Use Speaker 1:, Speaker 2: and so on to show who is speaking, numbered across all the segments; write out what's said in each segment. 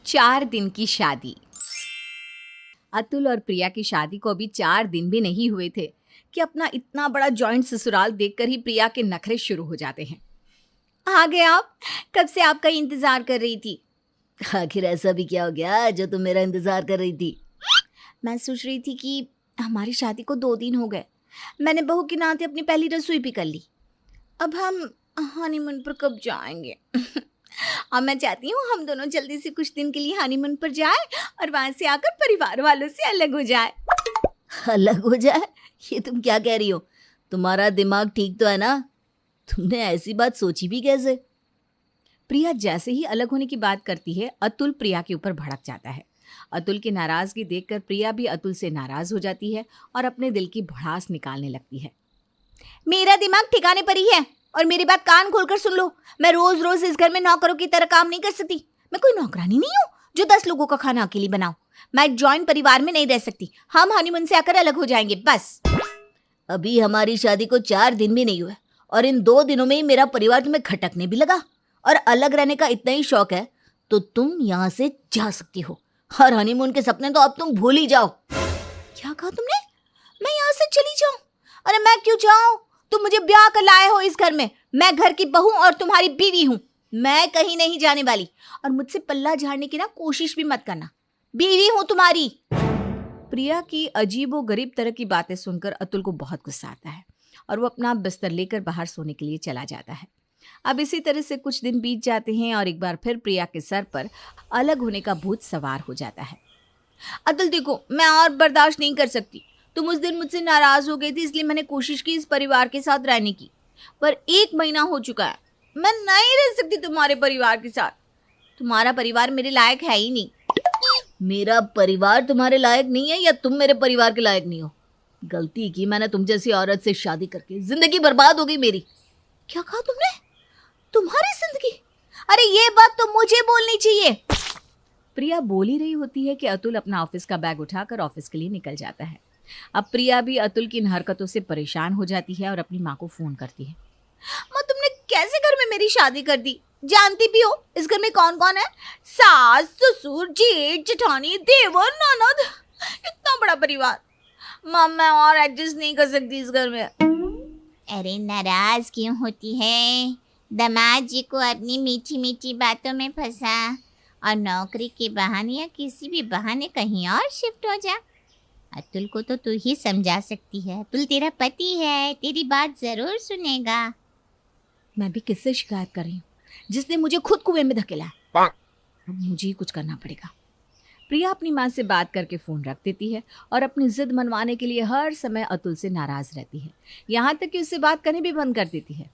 Speaker 1: 4 दिन की शादी। अतुल और प्रिया की शादी को अभी 4 दिन भी नहीं हुए थे कि अपना इतना बड़ा जॉइंट ससुराल देखकर ही प्रिया के नखरे शुरू हो जाते हैं। आ गए आप? कब से आपका इंतजार कर रही थी।
Speaker 2: आखिर ऐसा भी क्या हो गया जो तुम मेरा इंतजार कर रही थी?
Speaker 1: मैं सोच रही थी कि हमारी शादी को 2 दिन हो गए। मैंने बहू के नाते अपनी पहली रसोई भी कर ली। अब हम हनीमून पर कब जाएंगे? अब मैं चाहती हूँ हम दोनों जल्दी से कुछ दिन के लिए हनीमून पर जाएं और वहां से आकर परिवार वालों से अलग हो जाए।
Speaker 2: अलग हो जाए? ये तुम क्या कह रही हो? तुम्हारा दिमाग ठीक तो है ना? तुमने ऐसी बात सोची भी कैसे?
Speaker 1: प्रिया जैसे ही अलग होने की बात करती है, अतुल प्रिया के ऊपर भड़क जाता है। अतुल की नाराजगी देखकर प्रिया भी अतुल से नाराज हो जाती है और अपने दिल की भड़ास निकालने लगती है। मेरा दिमाग ठिकाने पर ही है और मेरी बात कान खोलकर सुन लो। मैं रोज रोज इस घर में नौकरों की तरह काम नहीं कर सकती। मैं कोई नौकरानी नहीं हूँ जो 10 लोगों का खाना अकेली बनाऊं। मैं जॉइंट परिवार में नहीं रह सकती। हम हनीमून से आकर अलग हो जाएंगे बस।
Speaker 2: अभी हमारी शादी को 4 दिन भी नहीं हुए और इन 2 दिनों में ही मेरा परिवार तुम्हें खटकने भी लगा और अलग रहने का इतना ही शौक है तो तुम यहाँ से जा सकती हो और हनीमून के सपने तो अब तुम भूल ही जाओ।
Speaker 1: क्या कहा तुमने? मैं यहाँ से चली जाऊं? अरे मैं क्यों जाऊं? तुम मुझे ब्याह कर लाए हो इस घर में। मैं घर की बहू और तुम्हारी बीवी हूँ। मैं कहीं नहीं जाने वाली और मुझसे पल्ला झाड़ने की ना कोशिश भी मत करना। बीवी हूँ तुम्हारी। प्रिया की अजीबो गरीब तरह की बातें सुनकर अतुल को बहुत गुस्सा आता है और वो अपना बिस्तर लेकर बाहर सोने के लिए चला जाता है। अब इसी तरह से कुछ दिन बीत जाते हैं और एक बार फिर प्रिया के सर पर अलग होने का भूत सवार हो जाता है। अतुल देखो, मैं और बर्दाश्त नहीं कर सकती। तुम उस दिन मुझसे नाराज हो गई थी इसलिए मैंने कोशिश की इस परिवार के साथ रहने की, पर 1 महीना हो चुका है। मैं नहीं रह सकती तुम्हारे परिवार के साथ। तुम्हारा परिवार मेरे लायक है ही नहीं।
Speaker 2: मेरा परिवार तुम्हारे लायक नहीं है या तुम मेरे परिवार के लायक नहीं हो? गलती की मैंने तुम जैसी औरत से शादी करके, जिंदगी बर्बाद हो गई मेरी।
Speaker 1: क्या कहा तुमने? तुम्हारी जिंदगी? अरे ये बात तो मुझे बोलनी चाहिए। प्रिया बोल ही रही होती है कि अतुल अपना ऑफिस का बैग उठाकर ऑफिस के लिए निकल जाता है। अब प्रिया भी अतुल की इन हरकतों से परेशान हो जाती है और अपनी माँ को फोन करती है। माँ, तुमने कैसे घर में मेरी शादी कर दी? जानती भी हो इस घर में कौन कौन है? सास, ससुर, जेठ, जेठानी, देवर, ननद, इतना बड़ा परिवार। माँ, मैं और एडजस्ट नहीं कर सकती इस घर में।
Speaker 3: अरे नाराज क्यों होती है? दामाद जी को अपनी मीठी मीठी बातों में फंसा और नौकरी के बहाने या किसी भी बहाने कहीं और शिफ्ट हो जा। अतुल को तो तू ही समझा सकती है। अतुल तेरा पति है, तेरी बात जरूर सुनेगा।
Speaker 1: मैं भी किससे शिकायत कर रही हूँ जिसने मुझे खुद कुएं में धकेला। अब मुझे ही कुछ करना पड़ेगा। प्रिया अपनी माँ से बात करके फोन रख देती है और अपनी जिद मनवाने के लिए हर समय अतुल से नाराज रहती है, यहाँ तक कि उससे बात करनी भी बंद कर देती है।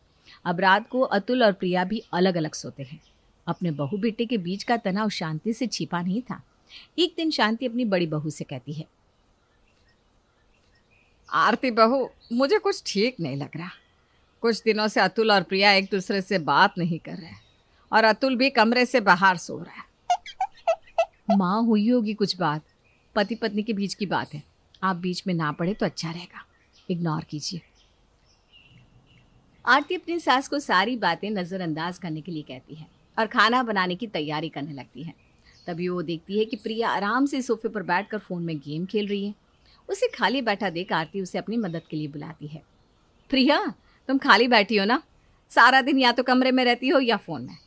Speaker 1: अब रात को अतुल और प्रिया भी अलग अलग सोते हैं। अपने बहू बेटे के बीच का तनाव शांति से छिपा नहीं था। एक दिन शांति अपनी बड़ी बहू से कहती है, आरती बहू, मुझे कुछ ठीक नहीं लग रहा। कुछ दिनों से अतुल और प्रिया एक दूसरे से बात नहीं कर रहे और अतुल भी कमरे से बाहर सो रहा है। माँ, हुई होगी कुछ बात। पति पत्नी के बीच की बात है। आप बीच में ना पड़े तो अच्छा रहेगा। इग्नोर कीजिए। आरती अपनी सास को सारी बातें नज़रअंदाज करने के लिए कहती है और खाना बनाने की तैयारी करने लगती है। तभी वो देखती है कि प्रिया आराम से सोफे पर बैठकर फ़ोन में गेम खेल रही है। उसे खाली बैठा देख आरती उसे अपनी मदद के लिए बुलाती है। प्रिया, तुम खाली बैठी हो ना? सारा दिन या तो कमरे में रहती हो या फ़ोन में।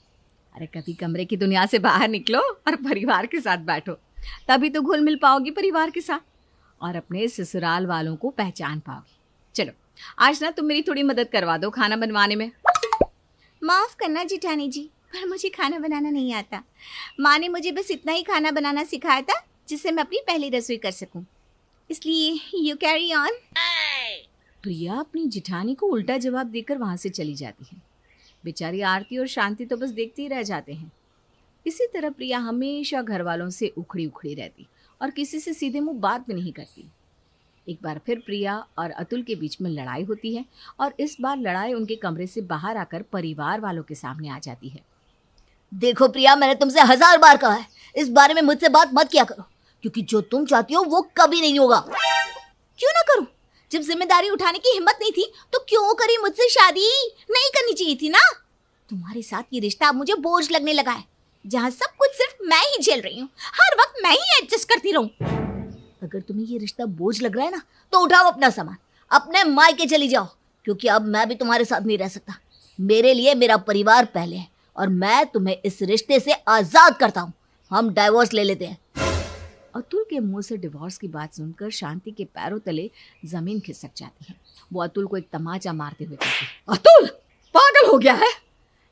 Speaker 1: अरे कभी कमरे की दुनिया से बाहर निकलो और परिवार के साथ बैठो, तभी तो घुल मिल पाओगी परिवार के साथ और अपने ससुराल वालों को पहचान पाओगी। चलो आज ना तुम मेरी थोड़ी मदद करवा दो खाना बनवाने में। माफ़ करना जेठानी जी, पर मुझे खाना बनाना नहीं आता। माँ ने मुझे बस इतना ही खाना बनाना सिखाया था जिससे मैं अपनी पहली रसोई कर सकूं, इसलिए यू कैरी ऑन। प्रिया अपनी जेठानी को उल्टा जवाब देकर वहां से चली जाती है। बेचारी आरती और शांति तो बस देखते ही रह जाते हैं। इसी तरह प्रिया हमेशा घर वालों से उखड़ी उखड़ी रहती और किसी से सीधे मुंह बात भी नहीं करती। एक बार फिर प्रिया और अतुल के बीच में लड़ाई होती है और इस बार लड़ाई उनके कमरे से बाहर आकर परिवार वालों के सामने आ जाती है।
Speaker 2: देखो प्रिया, मैंने तुमसे 1000 बार कहा है इस बारे में मुझसे बात मत किया करो, क्योंकि जो तुम चाहती हो वो कभी नहीं होगा।
Speaker 1: क्यों ना करूं? जब जिम्मेदारी उठाने की हिम्मत नहीं थी तो क्यों करी मुझसे शादी? नहीं करनी चाहिए थी ना? तुम्हारे साथ ये रिश्ता अब मुझे बोझ लगने लगा है।
Speaker 3: जहाँ सब कुछ सिर्फ मैं ही झेल रही हूँ, हर वक्त मैं ही एडजस्ट करती रहूं।
Speaker 2: अगर तुम्हें ये रिश्ता बोझ लग रहा है ना, तो उठाओ अपना सामान, अपने मायके चली जाओ, क्योंकि अब मैं भी तुम्हारे साथ नहीं रह सकता। मेरे लिए मेरा परिवार पहले है और मैं तुम्हें इस रिश्ते से आजाद करता हूँ। हम डाइवोर्स ले लेते हैं।
Speaker 1: अतुल के मुंह से डिवोर्स की बात सुनकर शांति के पैरों तले जमीन खिसक जाती है। वो अतुल को एक तमाचा मारते हुए कहती है, अतुल पागल हो गया है,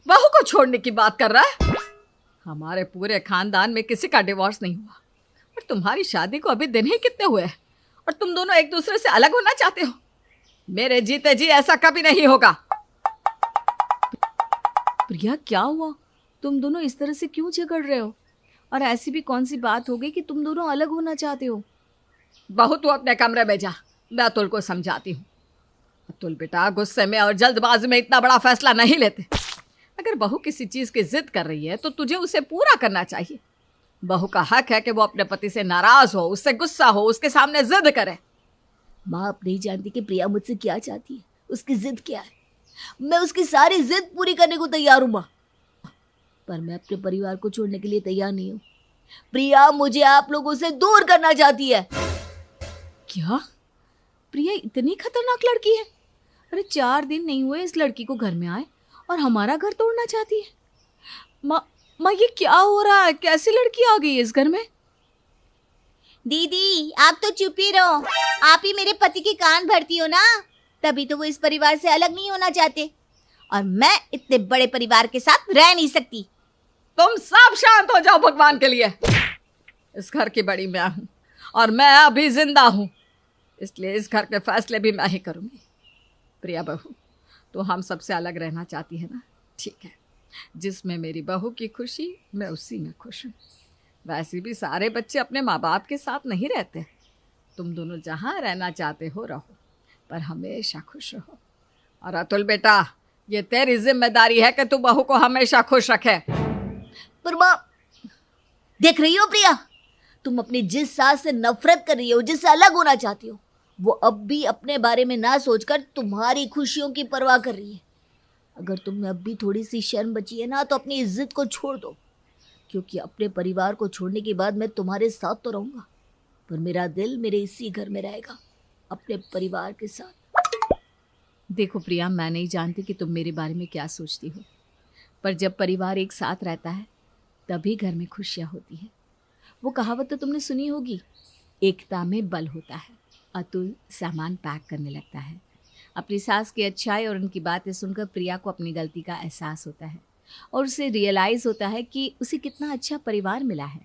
Speaker 1: बहू को छोड़ने की बात कर रहा है। हमारे पूरे खानदान में किसी का डिवोर्स नहीं हुआ और तुम्हारी शादी को अभी दिन ही कितने हुए हैं और तुम दोनों एक दूसरे से अलग होना चाहते हो। मेरे जीते जी ऐसा कभी नहीं होगा। प्रिया क्या हुआ, तुम दोनों इस तरह से क्यों झगड़ रहे हो? और ऐसी भी कौन सी बात हो गई कि तुम दोनों अलग होना चाहते हो? बहू तू अपने कमरे में जा, मैं अतुल को समझाती हूँ। अतुल बेटा, गुस्से में और जल्दबाजी में इतना बड़ा फैसला नहीं लेते। अगर बहू किसी चीज की जिद कर रही है तो तुझे उसे पूरा करना चाहिए। बहू का हक है कि वो अपने पति से नाराज हो, उससे गुस्सा हो, उसके सामने जिद करे।
Speaker 2: माँ अब नहीं जानती कि प्रिया मुझसे क्या चाहती है, उसकी जिद क्या है। मैं उसकी सारी जिद पूरी करने को तैयार हूँ माँ, पर मैं अपने परिवार को छोड़ने के लिए तैयार नहीं हूँ। प्रिया मुझे आप लोगों से दूर करना चाहती है।
Speaker 1: क्या? प्रिया इतनी खतरनाक लड़की है? अरे 4 दिन नहीं हुए इस लड़की को घर में आए और हमारा घर तोड़ना चाहती है। माँ ये क्या हो रहा है? कैसी लड़की आ गई इस घर में?
Speaker 3: दीदी आप तो चुप ही रहो, आप ही मेरे पति के कान भरती हो ना, तभी तो वो इस परिवार से अलग नहीं होना चाहते और मैं इतने बड़े परिवार के साथ रह नहीं सकती।
Speaker 1: तुम सब शांत हो जाओ भगवान के लिए। इस घर की बड़ी मैं हूं और मैं अभी जिंदा हूं, इसलिए इस घर के फैसले भी मैं ही करूंगी। प्रिया बहू, तो हम सबसे अलग रहना चाहती है ना? ठीक है, जिसमें मेरी बहू की खुशी मैं उसी में खुश हूँ। वैसे भी सारे बच्चे अपने माँ बाप के साथ नहीं रहते। तुम दोनों जहाँ रहना चाहते हो रहो, पर हमेशा खुश रहो। और अतुल बेटा, ये तेरी जिम्मेदारी है कि तू बहू को हमेशा खुश रखे।
Speaker 2: पर माँ देख रही हो प्रिया, तुम अपनी जिस सास से नफरत कर रही हो, जिससे अलग होना चाहती हो, वो अब भी अपने बारे में ना सोचकर तुम्हारी खुशियों की परवाह कर रही है। अगर तुम्हें अब भी थोड़ी सी शर्म बची है ना, तो अपनी इज्जत को छोड़ दो, क्योंकि अपने परिवार को छोड़ने के बाद मैं तुम्हारे साथ तो रहूंगा, पर मेरा दिल मेरे इसी घर में रहेगा, अपने परिवार के साथ।
Speaker 1: देखो प्रिया, मैं नहीं जानती कि तुम मेरे बारे में क्या सोचती हो, पर जब परिवार एक साथ रहता है तभी घर में खुशियाँ होती हैं। वो कहावत तो तुमने सुनी होगी, एकता में बल होता है। अतुल सामान पैक करने लगता है। अपनी सास की अच्छाई और उनकी बातें सुनकर प्रिया को अपनी गलती का एहसास होता है और उसे रियलाइज़ होता है कि उसे कितना अच्छा परिवार मिला है।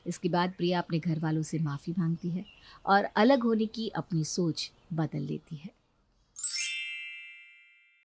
Speaker 1: इसके बाद प्रिया अपने घर वालों से माफ़ी मांगती है और अलग होने की अपनी सोच बदल लेती है।